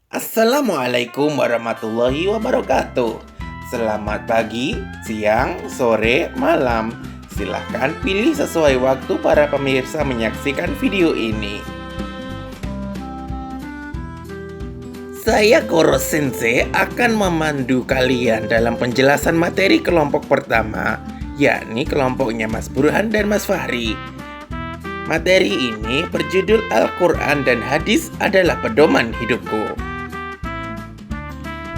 Assalamualaikum warahmatullahi wabarakatuh. Selamat pagi, siang, sore, malam. Silahkan pilih sesuai waktu para pemirsa menyaksikan video ini. Saya Koro Sensei akan memandu kalian dalam penjelasan materi kelompok pertama, yakni kelompoknya Mas Burhan dan Mas Fahri. Materi ini berjudul Al-Quran dan Hadis adalah pedoman hidupku.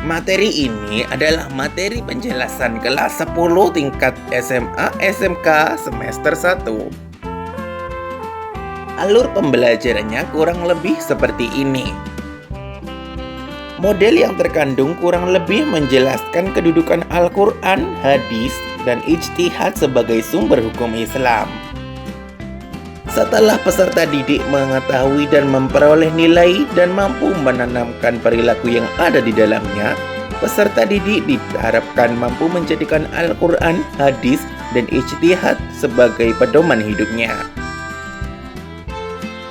Materi ini adalah materi penjelasan kelas 10 tingkat SMA SMK semester 1. Alur pembelajarannya kurang lebih seperti ini. Model yang terkandung kurang lebih menjelaskan kedudukan Al-Quran, hadis, dan ijtihad sebagai sumber hukum Islam. Setelah peserta didik mengetahui dan memperoleh nilai dan mampu menanamkan perilaku yang ada di dalamnya, peserta didik diharapkan mampu menjadikan Al-Quran, hadis, dan ijtihad sebagai pedoman hidupnya.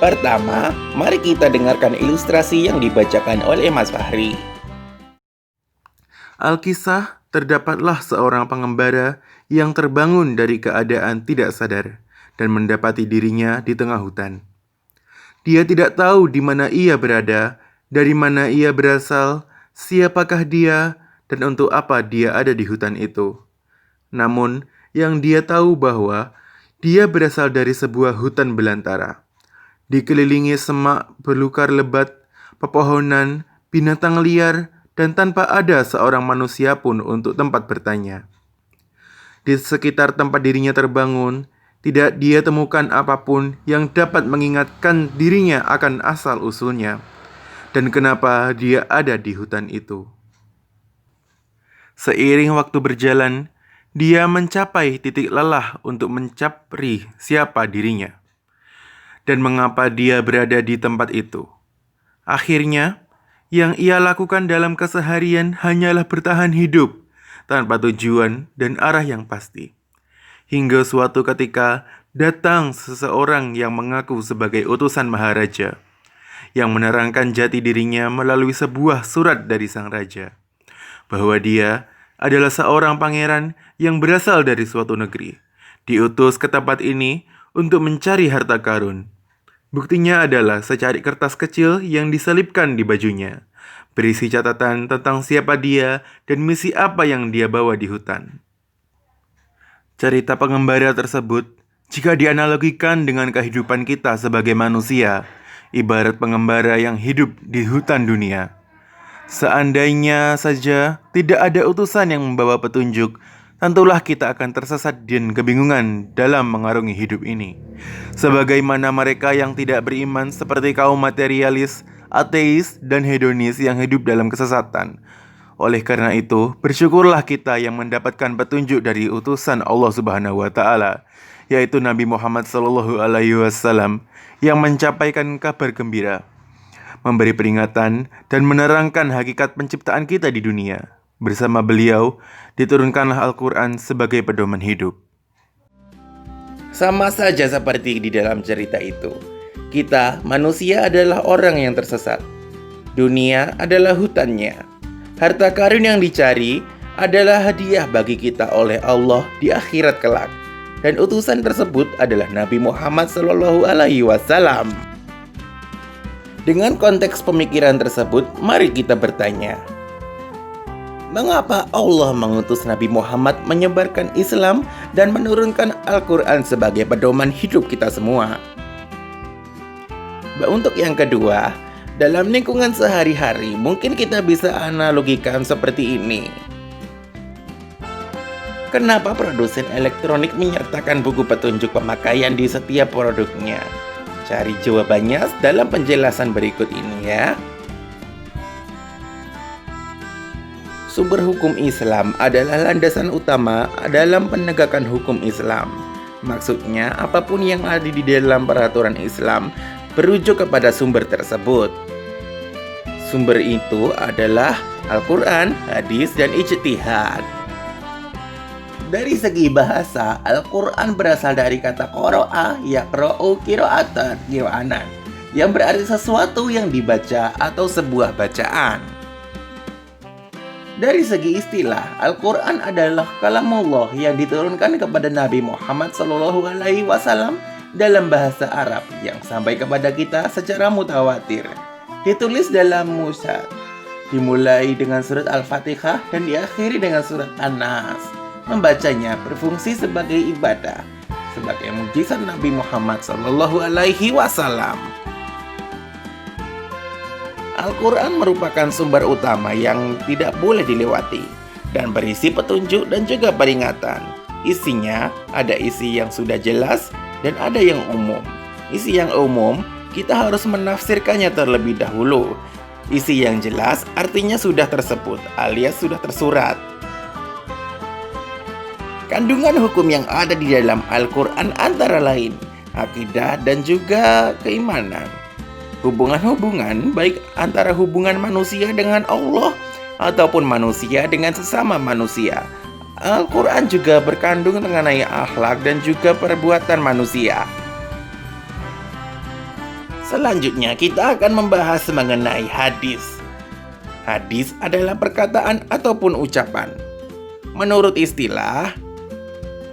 Pertama, mari kita dengarkan ilustrasi yang dibacakan oleh Mas Fahri. Alkisah, terdapatlah seorang pengembara yang terbangun dari keadaan tidak sadar dan mendapati dirinya di tengah hutan. Dia tidak tahu di mana ia berada, dari mana ia berasal, siapakah dia, dan untuk apa dia ada di hutan itu. Namun, yang dia tahu bahwa dia berasal dari sebuah hutan belantara, dikelilingi semak belukar lebat, pepohonan, binatang liar, dan tanpa ada seorang manusia pun untuk tempat bertanya. Di sekitar tempat dirinya terbangun, tidak dia temukan apapun yang dapat mengingatkan dirinya akan asal-usulnya dan kenapa dia ada di hutan itu. Seiring waktu berjalan, dia mencapai titik lelah untuk mencapri siapa dirinya dan mengapa dia berada di tempat itu. Akhirnya, yang ia lakukan dalam keseharian hanyalah bertahan hidup tanpa tujuan dan arah yang pasti. Hingga suatu ketika datang seseorang yang mengaku sebagai utusan Maharaja, yang menerangkan jati dirinya melalui sebuah surat dari sang raja, bahwa dia adalah seorang pangeran yang berasal dari suatu negeri, diutus ke tempat ini untuk mencari harta karun. Buktinya adalah secari kertas kecil yang diselipkan di bajunya, berisi catatan tentang siapa dia dan misi apa yang dia bawa di hutan. Cerita pengembara tersebut, jika dianalogikan dengan kehidupan kita sebagai manusia, ibarat pengembara yang hidup di hutan dunia. Seandainya saja tidak ada utusan yang membawa petunjuk, tentulah kita akan tersesat dan kebingungan dalam mengarungi hidup ini. Sebagaimana mereka yang tidak beriman seperti kaum materialis, ateis, dan hedonis yang hidup dalam kesesatan. Oleh karena itu, bersyukurlah kita yang mendapatkan petunjuk dari utusan Allah Subhanahu wa Ta'ala, yaitu Nabi Muhammad SAW, yang mencapaikan kabar gembira, memberi peringatan, dan menerangkan hakikat penciptaan kita di dunia. Bersama beliau, diturunkanlah Al-Quran sebagai pedoman hidup. Sama saja seperti di dalam cerita itu. Kita, manusia, adalah orang yang tersesat. Dunia adalah hutannya. Harta karun yang dicari adalah hadiah bagi kita oleh Allah di akhirat kelak. Dan utusan tersebut adalah Nabi Muhammad SAW. Dengan konteks pemikiran tersebut, mari kita bertanya, mengapa Allah mengutus Nabi Muhammad menyebarkan Islam dan menurunkan Al-Quran sebagai pedoman hidup kita semua? Untuk yang kedua, dalam lingkungan sehari-hari mungkin kita bisa analogikan seperti ini. Kenapa produsen elektronik menyertakan buku petunjuk pemakaian di setiap produknya? Cari jawabannya dalam penjelasan berikut ini ya. Sumber hukum Islam adalah landasan utama dalam penegakan hukum Islam. Maksudnya, apapun yang ada di dalam peraturan Islam berujuk kepada sumber tersebut. Sumber itu adalah Al-Quran, hadis, dan ijtihad. Dari segi bahasa, Al-Quran berasal dari kata qoro'a, yaqro'u, qira'atan, qira'anan. yang berarti sesuatu yang dibaca atau sebuah bacaan. Dari segi istilah, Al-Quran adalah kalamullah yang diturunkan kepada Nabi Muhammad SAW dalam bahasa Arab yang sampai kepada kita secara mutawatir. Ditulis dalam mushaf, dimulai dengan surat Al-Fatihah dan diakhiri dengan surat An-Nas. Membacanya berfungsi sebagai ibadah, sebagai mukjizat Nabi Muhammad SAW. Al-Quran merupakan sumber utama yang tidak boleh dilewati dan berisi petunjuk dan juga peringatan. Isinya ada isi yang sudah jelas dan ada yang umum. Isi yang umum kita harus menafsirkannya terlebih dahulu. Isi yang jelas artinya sudah tersebut alias sudah tersurat. Kandungan hukum yang ada di dalam Al-Quran antara lain akidah dan juga keimanan. Hubungan-hubungan baik antara hubungan manusia dengan Allah ataupun manusia dengan sesama manusia. Al-Quran juga berkandung mengenai akhlak dan juga perbuatan manusia. Selanjutnya kita akan membahas mengenai hadis. Hadis adalah perkataan ataupun ucapan. Menurut istilah,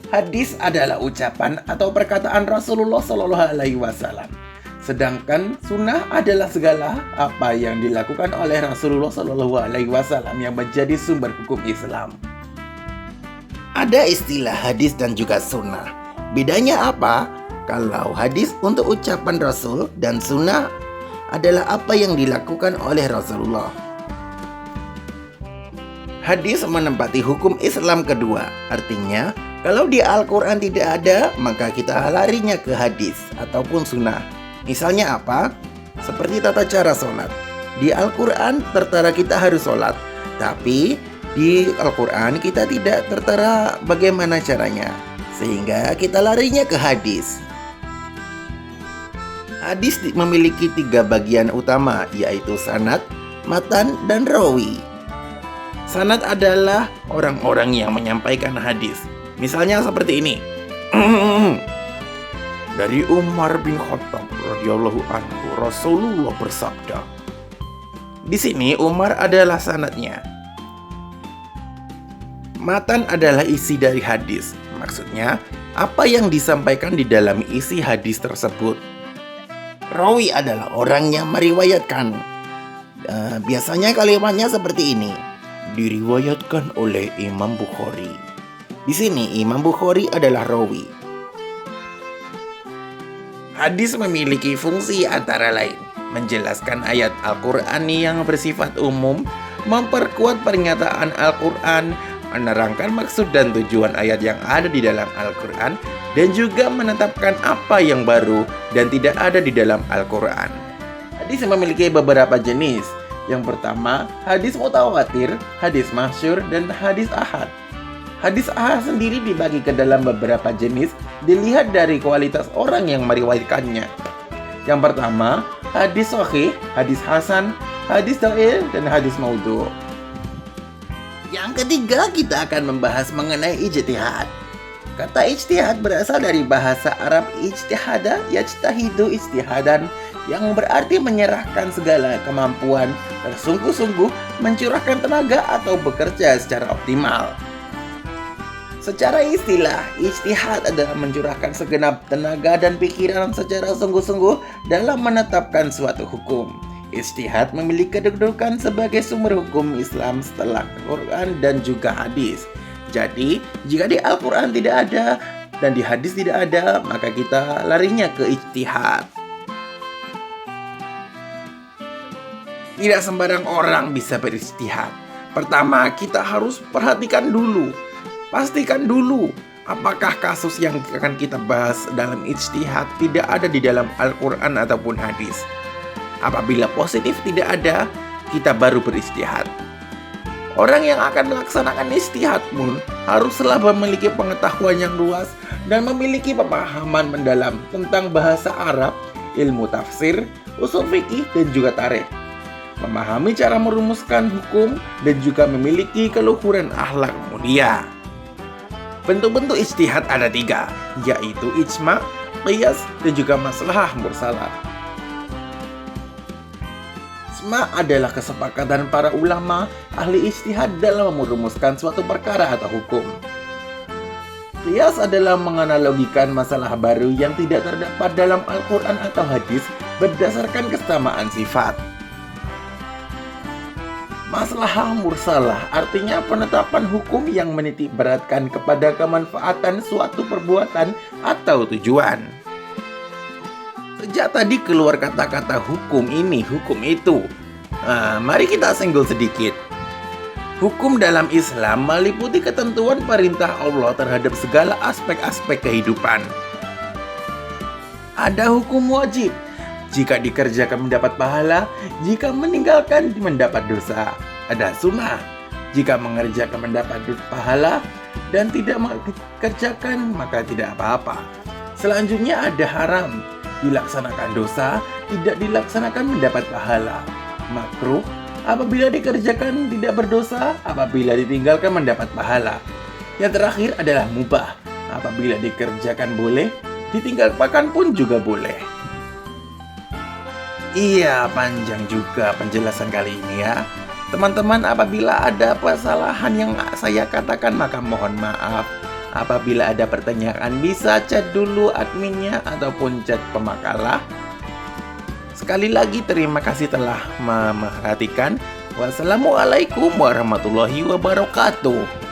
hadis adalah ucapan atau perkataan Rasulullah SAW. Sedangkan sunnah adalah segala apa yang dilakukan oleh Rasulullah SAW yang menjadi sumber hukum Islam. Ada istilah hadis dan juga sunnah. Bedanya apa? Kalau hadis untuk ucapan Rasul dan sunnah adalah apa yang dilakukan oleh Rasulullah. Hadis menempati hukum Islam kedua. Artinya, kalau di Al-Quran tidak ada, maka kita larinya ke hadis ataupun sunnah. Misalnya apa? Seperti tata cara sholat. Di Al-Quran tertera kita harus sholat, tapi di Al-Quran kita tidak tertera bagaimana caranya, sehingga kita larinya ke hadis. Hadis memiliki 3 bagian utama, yaitu sanad, matan, dan rawi. Sanad adalah orang-orang yang menyampaikan hadis. Misalnya seperti ini. Dari Umar bin Khattab radhiyallahu anhu, Rasulullah bersabda. Di sini Umar adalah sanadnya. Matan adalah isi dari hadis. Maksudnya, apa yang disampaikan di dalam isi hadis tersebut. Rawi adalah orang yang meriwayatkan. Biasanya kalimatnya seperti ini. Diriwayatkan oleh Imam Bukhari. Di sini Imam Bukhari adalah rawi. Hadis memiliki fungsi antara lain menjelaskan ayat Al-Quran yang bersifat umum, memperkuat pernyataan Al-Quran, menerangkan maksud dan tujuan ayat yang ada di dalam Al-Quran, dan juga menetapkan apa yang baru dan tidak ada di dalam Al-Quran. Hadis memiliki beberapa jenis. Yang pertama, hadis mutawatir, hadis masyhur, dan hadis ahad. Hadis ahad sendiri dibagi ke dalam beberapa jenis, dilihat dari kualitas orang yang meriwayatkannya. Yang pertama, hadis sahih, hadis hasan, hadis dhaif, dan hadis maudhu'. Yang ketiga, kita akan membahas mengenai ijtihad. Kata ijtihad berasal dari bahasa Arab ijtihada yajtahidu ijtihadan, yang berarti menyerahkan segala kemampuan, bersungguh-sungguh, mencurahkan tenaga atau bekerja secara optimal. Secara istilah, ijtihad adalah mencurahkan segenap tenaga dan pikiran secara sungguh-sungguh dalam menetapkan suatu hukum. Ijtihad memiliki kedudukan sebagai sumber hukum Islam setelah Al-Quran dan juga hadis. Jadi, jika di Al-Quran tidak ada dan di hadis tidak ada, maka kita larinya ke ijtihad. Tidak sembarang orang bisa berijtihad. Pertama, kita harus perhatikan dulu. Pastikan dulu, apakah kasus yang akan kita bahas dalam ijtihad tidak ada di dalam Al-Quran ataupun hadis. Apabila positif tidak ada, kita baru berijtihad. Orang yang akan melaksanakan ijtihad pun haruslah memiliki pengetahuan yang luas dan memiliki pemahaman mendalam tentang bahasa Arab, ilmu tafsir, usul fikih, dan juga tarikh. Memahami cara merumuskan hukum dan juga memiliki keluhuran akhlak mulia. Bentuk-bentuk ijtihad ada 3, yaitu ijma', qiyas, dan juga maslahah mursalah. Ijma adalah kesepakatan para ulama ahli ijtihad dalam merumuskan suatu perkara atau hukum. Qiyas adalah menganalogikan masalah baru yang tidak terdapat dalam Al-Quran atau hadis berdasarkan kesamaan sifat. Maslahah mursalah artinya penetapan hukum yang menitik beratkan kepada kemanfaatan suatu perbuatan atau tujuan. Sejak tadi keluar kata-kata hukum ini, hukum itu. Mari kita senggol sedikit. Hukum dalam Islam meliputi ketentuan perintah Allah terhadap segala aspek-aspek kehidupan. Ada hukum wajib. Jika dikerjakan mendapat pahala, jika meninggalkan mendapat dosa. Ada sunnah. Jika mengerjakan mendapat pahala dan tidak mengerjakan maka tidak apa-apa. Selanjutnya ada haram. Dilaksanakan dosa, tidak dilaksanakan mendapat pahala. Makruh, apabila dikerjakan tidak berdosa, apabila ditinggalkan mendapat pahala. Yang terakhir adalah mubah. Apabila dikerjakan boleh, ditinggalkan pun juga boleh. Iya, panjang juga penjelasan kali ini ya. Teman-teman, apabila ada kesalahan yang saya katakan maka mohon maaf. Apabila ada pertanyaan bisa chat dulu adminnya ataupun chat pemakalah. Sekali lagi terima kasih telah memperhatikan. Wassalamualaikum warahmatullahi wabarakatuh.